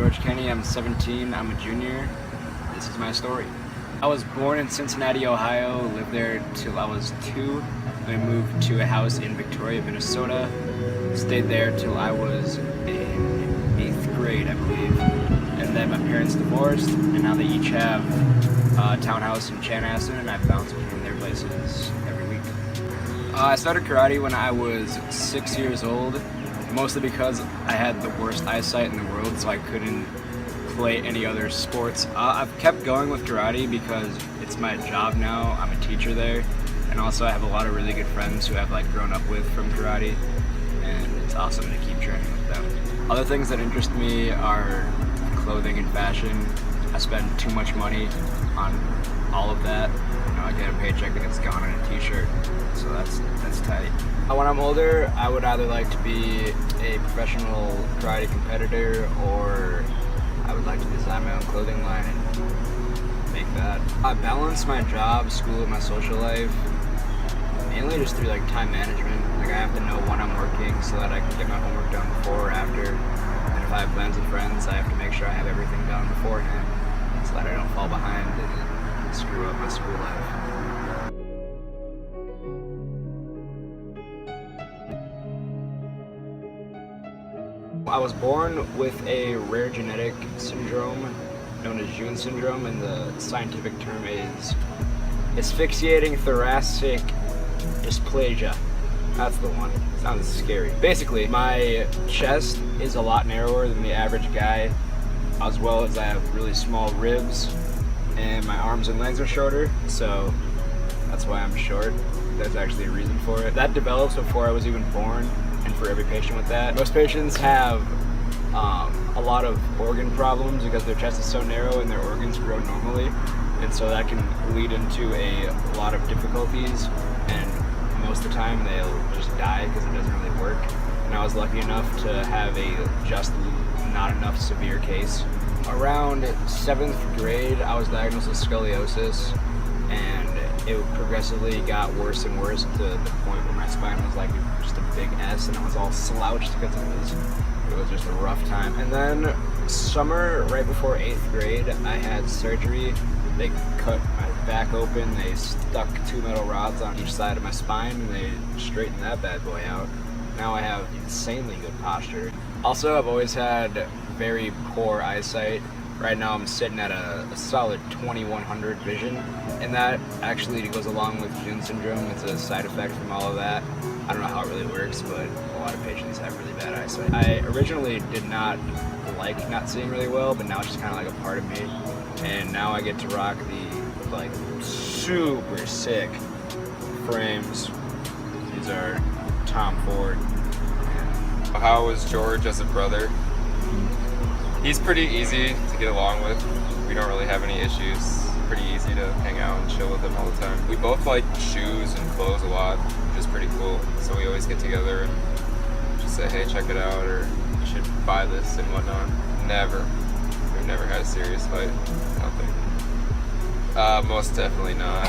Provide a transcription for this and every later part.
George Kenny, I'm 17, I'm a junior. This is my story. I was born in Cincinnati, Ohio, lived there till I was 2. I moved to a house in Victoria, Minnesota. Stayed there till I was in 8th grade, I believe. And then my parents divorced, and now they each have a townhouse in Chanhassen, and I bounce between their places every week. I started karate when I was 6 years old, mostly because I had the worst eyesight in the world, so I couldn't play any other sports. I've kept going with karate because it's my job now. I'm a teacher there, and also I have a lot of really good friends who I've grown up with from karate, and it's awesome to keep training with them. Other things that interest me are clothing and fashion. I spend too much money on all of that. I get a paycheck and it's gone on a t-shirt, so that's tight. When I'm older, I would either like to be a professional karate competitor, or I would like to design my own clothing line and make that. I balance my job, school, and my social life mainly just through time management. I have to know when I'm working so that I can get my homework done before or after. And if I have plans with friends, I have to make sure I have everything done beforehand so that I don't fall behind and screw up my school life. I was born with a rare genetic syndrome known as June syndrome, and the scientific term is asphyxiating thoracic dysplasia. That's the one. Sounds scary. Basically, my chest is a lot narrower than the average guy, as well as I have really small ribs, and my arms and legs are shorter, so that's why I'm short. There's actually a reason for it. That develops before I was even born, and for every patient with that. Most patients have a lot of organ problems because their chest is so narrow and their organs grow normally, and so that can lead into a lot of difficulties, and most of the time they'll just die because it doesn't really work. And I was lucky enough to have a just not enough severe case. Around 7th grade, I was diagnosed with scoliosis, and it progressively got worse and worse to the point where my spine was just a big S, and I was all slouched because it was just a rough time. And then summer right before 8th grade, I had surgery. They cut my back open, they stuck 2 metal rods on each side of my spine, and they straightened that bad boy out. Now I have insanely good posture. Also, I've always had very poor eyesight. Right now I'm sitting at a solid 2100 vision, and that actually goes along with June syndrome. It's a side effect from all of that. I don't know how it really works, but a lot of patients have really bad eyesight. I originally did not like not seeing really well, but now it's just kind of like a part of me. And now I get to rock the super sick frames. These are Tom Ford. How was George as a brother? He's pretty easy to get along with. We don't really have any issues. Pretty easy to hang out and chill with him all the time. We both like shoes and clothes a lot, which is pretty cool. So we always get together and just say, hey, check it out, or you should buy this and whatnot. We've never had a serious fight, I don't think. Most definitely not.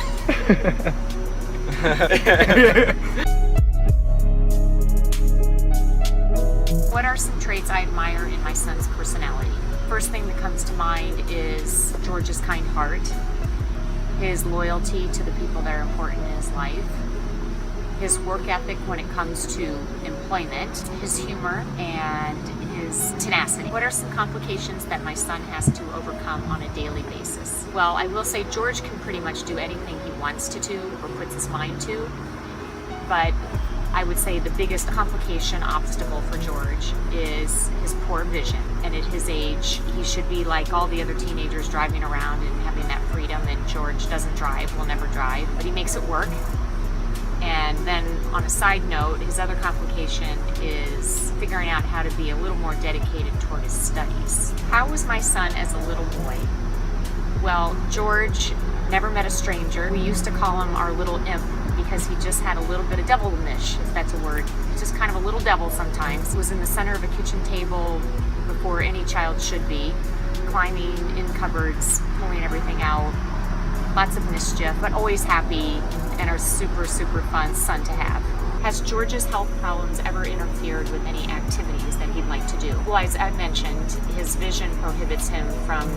What are some traits I admire in my son's personality? First thing that comes to mind is George's kind heart, his loyalty to the people that are important in his life, his work ethic when it comes to employment, his humor, and his tenacity. What are some complications that my son has to overcome on a daily basis? Well, I will say George can pretty much do anything he wants to do or puts his mind to, but I would say the biggest complication, obstacle for George is his poor vision. And at his age, he should be like all the other teenagers, driving around and having that freedom, and George doesn't drive, will never drive, but he makes it work. And then on a side note, his other complication is figuring out how to be a little more dedicated toward his studies. How was my son as a little boy? Well, George never met a stranger. We used to call him our little imp because he just had a little bit of devilish, if that's a word. He's just kind of a little devil sometimes. He was in the center of a kitchen table before any child should be, climbing in cupboards, pulling everything out. Lots of mischief, but always happy, and a super, super fun son to have. Has George's health problems ever interfered with any activities that he'd like to do? Well, as I mentioned, his vision prohibits him from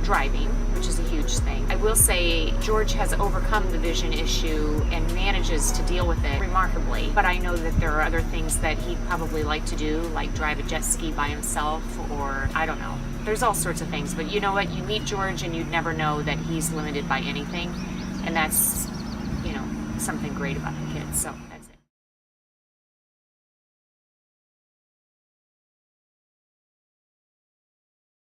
driving, which is a huge thing. I will say George has overcome the vision issue and manages to deal with it remarkably, but I know that there are other things that he'd probably like to do, like drive a jet ski by himself, or I don't know. There's all sorts of things, but you know what? You meet George and you'd never know that he's limited by anything, and that's, you know, something great about the kids. So